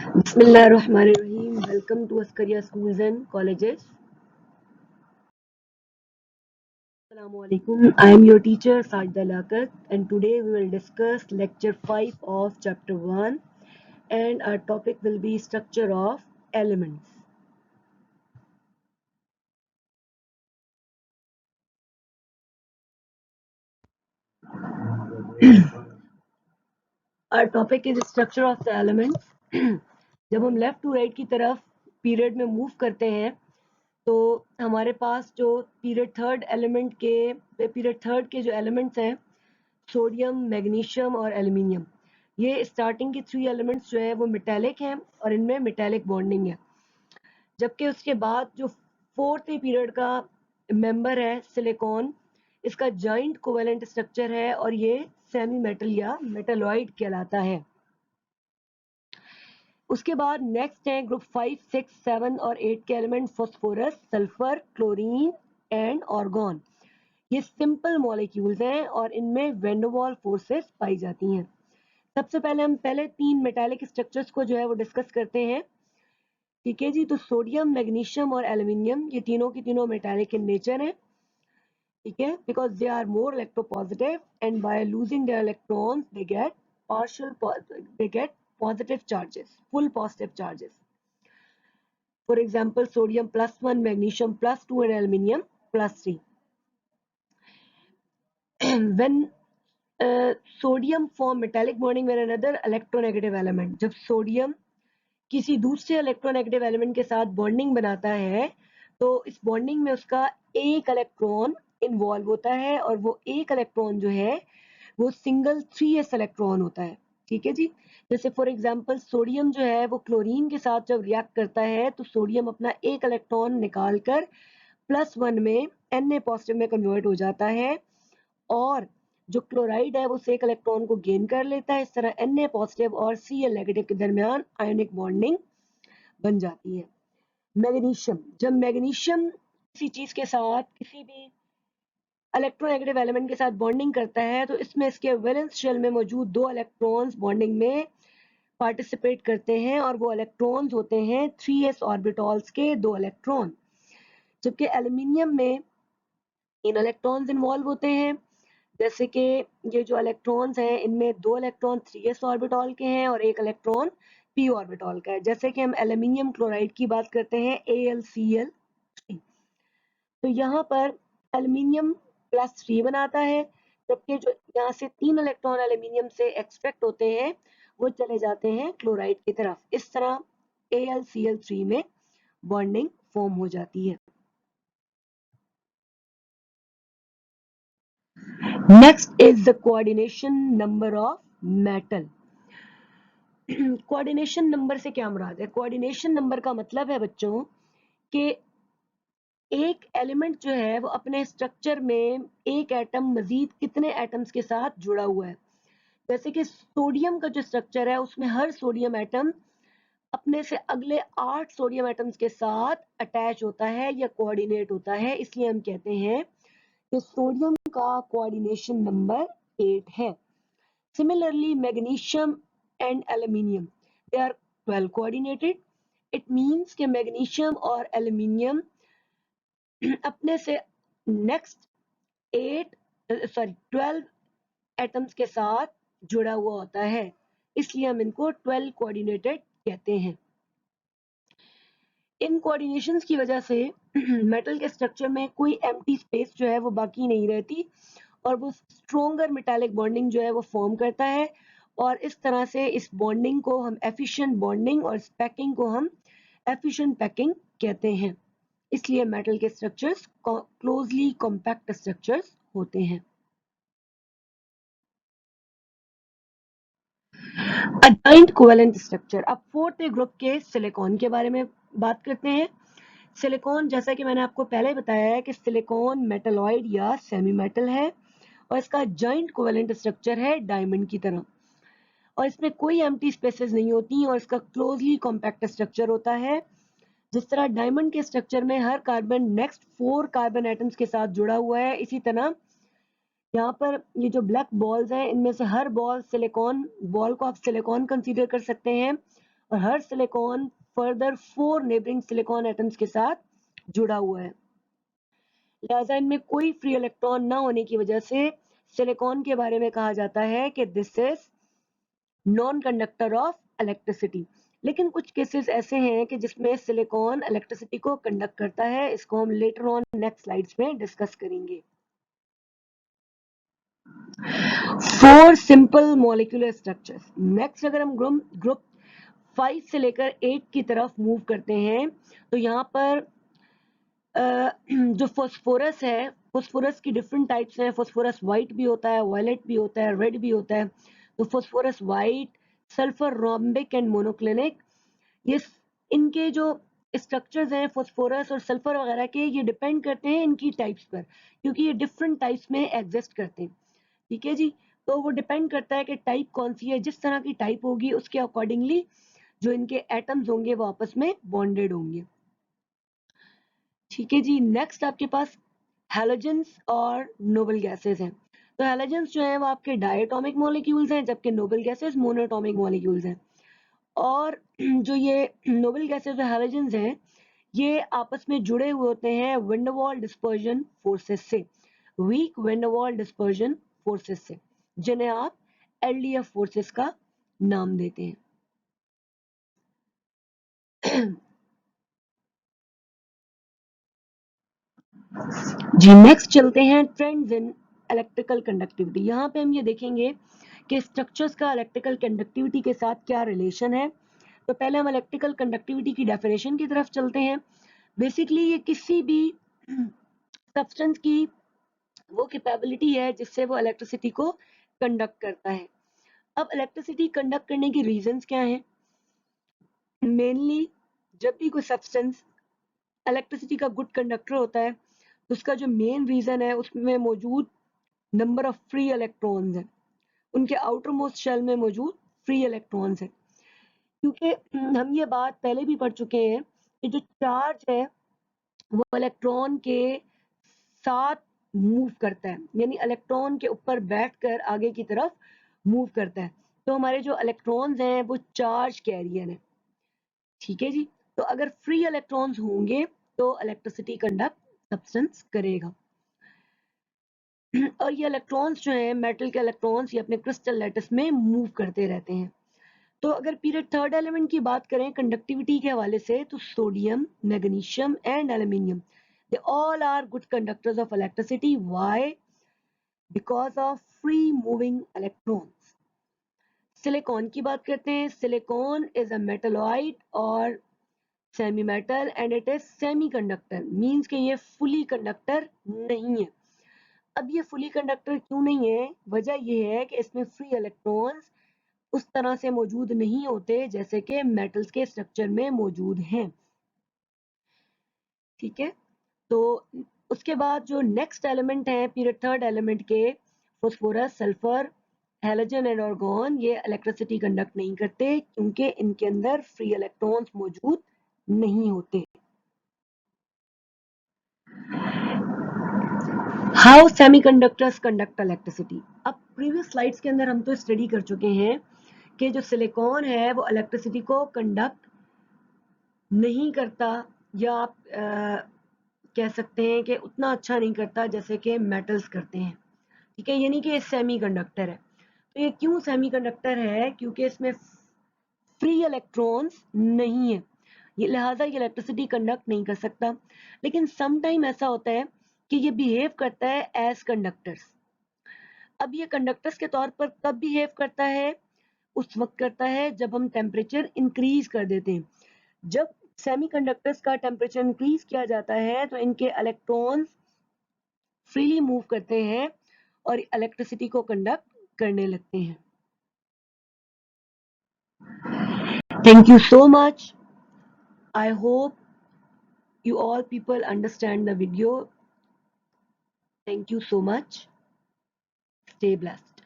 Bismillahirrahmanirrahim. Welcome to Askaria Schools and Colleges. Assalamu alaikum. I am your teacher Sajda Lakat, and today we will discuss lecture 5 of chapter 1, and our topic will be structure of elements. Our topic is structure of the elements. जब हम left to right की तरफ period में move करते हैं तो हमारे पास जो पीरियड थर्ड के जो एलिमेंट्स हैं, सोडियम, मैग्नीशियम और एल्यूमिनियम, ये स्टार्टिंग की 3 एलिमेंट्स जो है वो मेटेलिक हैं और इनमें मेटेलिक बॉन्डिंग है। जबकि उसके बाद जो फोर्थ पीरियड का मेंबर है सिलिकॉन, इसका जॉइंट कोवेलेंट स्ट्रक्चर है और ये सेमी मेटल या मेटलॉइड कहलाता है। उसके बाद नेक्स्ट है ग्रुप 5, 6, 7 और 8 के element phosphorus, sulphur, chlorine and organ. ये सिंपल मॉलिक्यूल्स हैं और इनमें वैन डर वाल्स फोर्सेस पाई जाती हैं। सबसे पहले हम 3 मेटालिक स्ट्रक्चर्स को जो है वो डिस्कस करते हैं। ठीक है जी, तो सोडियम, मैग्नीशियम और एल्यूमिनियम ये तीनों की तीनों मेटालिक इन नेचर हैं। ठीक है, because they are more electropositive and by losing their electrons they get positive charges, full positive charges. For example, sodium +1, magnesium +2 and aluminium +3. When sodium form metallic bonding with another electronegative element, जब sodium किसी दूसरे electronegative element के साथ bonding बनाता है तो इस bonding में उसका एक इलेक्ट्रॉन इन्वॉल्व होता है और वो एक इलेक्ट्रॉन जो है वो सिंगल 3s इलेक्ट्रॉन होता है। ठीक है जी, जैसे फॉर एग्जांपल सोडियम जो है वो क्लोरीन के साथ जब रिएक्ट करता है तो सोडियम अपना एक इलेक्ट्रॉन निकालकर +1 में Na पॉजिटिव में कन्वर्ट हो जाता है और जो क्लोराइड है वो एक इलेक्ट्रॉन को गेन कर लेता है। इस तरह Na पॉजिटिव और Cl नेगेटिव के दरमियान आयोनिक बॉन्डिंग बन जाती है। मैग्नीशियम, जब मैग्नीशियम किसी चीज के साथ किसी भी इलेक्ट्रोनेगेटिव एलिमेंट के साथ बॉन्डिंग करता है तो इसमें इसके वैलेंस शेल में मौजूद 2 इलेक्ट्रॉन्स बॉन्डिंग में पार्टिसिपेट करते हैं और वो इलेक्ट्रॉन्स होते हैं 3s ऑर्बिटल्स के 2 इलेक्ट्रॉन। जबकि एल्यूमिनियम में इन इलेक्ट्रॉन्स इन्वॉल्व होते हैं, जैसे कि ये जो इलेक्ट्रॉन्स हैं इनमें 2 इलेक्ट्रॉन 3s ऑर्बिटल के हैं और एक इलेक्ट्रॉन p ऑर्बिटल का है। जैसे कि हम एल्यूमिनियम क्लोराइड की बात करते हैं AlCl3, तो यहाँ पर एल्यूमिनियम +3 बनाता है, जबकि जो यहाँ से 3 इलेक्ट्रॉन एल्यूमिनियम से एक्सट्रैक्ट होते हैं वो चले जाते हैं क्लोराइड की तरफ। इस तरह AlCl3 में बॉन्डिंग फॉर्म हो जाती है। Next is the coordination number of metal. Coordination number से क्या मुराद है? कोऑर्डिनेशन नंबर का मतलब है बच्चों कि एक एलिमेंट जो है वो अपने स्ट्रक्चर में एक एटम मजीद कितने एटम्स के साथ जुड़ा हुआ है। जैसे कि सोडियम का जो स्ट्रक्चर है उसमें हर सोडियम एटम अपने से अगले 8 सोडियम एटम्स के साथ अटैच होता है या कोऑर्डिनेट होता है, इसलिए हम कहते हैं कि सोडियम का कोऑर्डिनेशन नंबर 8 है। Similarly, magnesium and aluminium, they are well coordinated. It means कि मैग्नीशियम और एल्यूमिनियम अपने से नेक्स्ट 12 एटम्स के साथ जुड़ा हुआ होता है, इसलिए हम इनको 12 कोऑर्डिनेटेड कहते हैं। इन कोऑर्डिनेशंस की वजह से मेटल के स्ट्रक्चर में कोई एम्प्टी स्पेस जो है वो बाकी नहीं रहती और वो स्ट्रोंगर मेटालिक बॉन्डिंग जो है वो फॉर्म करता है और इस तरह से इस बॉन्डिंग को हम एफिशिएंट बॉन्डिंग और इस पैकिंग को हम एफिशिएंट पैकिंग कहते हैं। इसलिए मेटल के स्ट्रक्चर्स क्लोजली कॉम्पैक्ट स्ट्रक्चर्स होते हैं। Joint covalent structure. अब फोर्थ ग्रुप के सिलिकॉन के बारे में बात करते हैं। सिलिकॉन, जैसा कि मैंने आपको पहले बताया है कि सिलिकॉन मेटलॉइड या सेमी मेटल है और इसका जॉइंट कोवेलेंट स्ट्रक्चर है डायमंड की तरह और इसमें कोई एम्प्टी स्पेसेस नहीं होती और इसका क्लोजली कॉम्पैक्ट स्ट्रक्चर होता है। जिस तरह डायमंड के स्ट्रक्चर में हर कार्बन नेक्स्ट 4 कार्बन एटम्स के साथ जुड़ा हुआ है, इसी तरह यहाँ पर ये जो ब्लैक बॉल्स हैं इनमें से हर बॉल सिलिकॉन बॉल को आप सिलिकॉन कंसीडर कर सकते हैं और हर silicon further 4 neighbouring silicon atoms के साथ जुड़ा हुआ है। लिहाजा इनमें कोई फ्री इलेक्ट्रॉन ना होने की वजह से सिलिकॉन के बारे में कहा जाता है कि this is non conductor of electricity. लेकिन कुछ केसेस ऐसे हैं कि जिसमें सिलिकॉन इलेक्ट्रिसिटी को कंडक्ट करता है, इसको हम लेटर ऑन नेक्स्ट स्लाइड्स में डिस्कस करेंगे। 4 सिंपल मॉलिक्यूलर स्ट्रक्चर्स। नेक्स्ट अगर हम ग्रुप 5 से लेकर 8 की तरफ मूव करते हैं तो यहाँ पर जो फॉस्फोरस है, फॉस्फोरस की डिफरेंट टाइप्स हैं। फॉस्फोरस व्हाइट भी होता है, वायलेट भी होता है, रेड भी होता है। तो phosphorus white, sulphur rhombic and monoclinic, ये इनके जो स्ट्रक्चर्स हैं फॉस्फोरस और सल्फर वगैरह के, ये डिपेंड करते हैं इनकी टाइप्स पर, क्योंकि ये डिफरेंट टाइप्स में एग्जिस्ट करते हैं। ठीक है जी, तो वो डिपेंड करता है कि टाइप कौन सी है। जिस तरह की टाइप होगी उसके अकॉर्डिंगली जो इनके एटम्स होंगे वो आपस में बॉन्डेड होंगे। ठीक है जी, नेक्स्ट आपके पास हैलोजेंस और नोबल गैसेस हैं। तो हैलोजेंस जो है वो आपके डायटोमिक मॉलिक्यूल्स हैं, जबकि नोबल गैसेस मोनोटॉमिक मॉलिक्यूल्स हैं। और जो ये नोबल गैसेस और हैलोजेंस हैं, ये आपस में जुड़े हुए होते हैं विंडरवॉल डिस्पर्जन फोर्सेस से, वीक विंडरवॉल डिस्पर्जन फोर्सेस से, जिन्हें आप एलडीएफ फोर्सेस का नाम देते हैं। जी, नेक्स्ट चलते हैं ट्रेंड्स इन इलेक्ट्रिकल कंडक्टिविटी। यहाँ पे हम ये देखेंगे कि स्ट्रक्चर्स का इलेक्ट्रिकल कंडक्टिविटी के साथ क्या रिलेशन है। तो पहले हम इलेक्ट्रिकल कंडक्टिविटी की डेफिनेशन की तरफ चलते हैं। बेसिकली ये किसी भी सब्सटेंस की वो कैपेबिलिटी है जिससे वो इलेक्ट्रिसिटी को कंडक्ट करता है। अब इलेक्ट्रिसिटी कंडक्ट करने की रीजंस क्या हैं? मेनली जब भी कोई सब्सटेंस इलेक्ट्रिसिटी का गुड कंडक्टर होता है तो उसका जो मेन रीजन है उसमें मौजूद नंबर ऑफ फ्री इलेक्ट्रॉन्स हैं, उनके आउटर मोस्ट शेल में मौजूद फ्री इलेक्ट्रॉन्स हैं। क्योंकि हम ये बात पहले भी पढ़ चुके हैं कि जो चार्ज है वो इलेक्ट्रॉन के साथ मूव करता है, यानी इलेक्ट्रॉन के ऊपर बैठकर आगे की तरफ मूव करता है। तो हमारे जो इलेक्ट्रॉन्स हैं वो चार्ज कैरियर है। ठीक है जी, तो अगर फ्री इलेक्ट्रॉन्स होंगे तो इलेक्ट्रिसिटी कंडक्ट सब्सटेंस करेगा। और ये इलेक्ट्रॉन्स जो हैं, मेटल के इलेक्ट्रॉन्स, ये अपने क्रिस्टल लैटिस में मूव करते रहते हैं। तो अगर पीरियड थर्ड एलिमेंट की बात करें कंडक्टिविटी के हवाले से, तो sodium, magnesium and aluminium, they all are good conductors of electricity. Why? Because of free moving electrons. Silicon की बात करते हैं। सिलिकॉन इज अ मेटलॉइड और semi metal and it is semiconductor, means कि ये फुली कंडक्टर नहीं है। अब ये फुली कंडक्टर क्यों नहीं है? वजह ये है कि इसमें फ्री इलेक्ट्रॉन्स उस तरह से मौजूद नहीं होते जैसे कि मेटल्स के स्ट्रक्चर में मौजूद हैं। ठीक है, तो उसके बाद जो नेक्स्ट एलिमेंट है पीरियड थर्ड एलिमेंट के, phosphorus, sulphur, halogen and argon, ये इलेक्ट्रिसिटी कंडक्ट नहीं करते क्योंकि इनके अंदर फ्री इलेक्ट्रॉन्स मौजूद नहीं होते। How semiconductors conduct electricity. अब प्रीवियस स्लाइड्स के अंदर हम तो स्टडी कर चुके हैं कि जो सिलिकॉन है वो इलेक्ट्रिसिटी को कंडक्ट नहीं करता, या आप कह सकते हैं कि उतना अच्छा नहीं करता जैसे कि मेटल्स करते हैं। ठीक है, यानी कि सेमी कंडक्टर है। तो ये क्यों सेमी कंडक्टर है? क्योंकि इसमें फ्री इलेक्ट्रॉन्स नहीं है, ये लिहाजा ये इलेक्ट्रिसिटी कंडक्ट नहीं कर सकता। लेकिन सम टाइम ऐसा होता है कि ये बिहेव करता है एज कंडक्टर्स। अब ये कंडक्टर्स के तौर पर कब बिहेव करता है? उस वक्त करता है जब हम टेम्परेचर इंक्रीज कर देते हैं। जब सेमीकंडक्टर्स का टेम्परेचर इंक्रीज किया जाता है तो इनके इलेक्ट्रॉन्स फ्रीली मूव करते हैं और इलेक्ट्रिसिटी को कंडक्ट करने लगते हैं। Thank you so much. I hope you all people understand the video. Thank you so much. Stay blessed.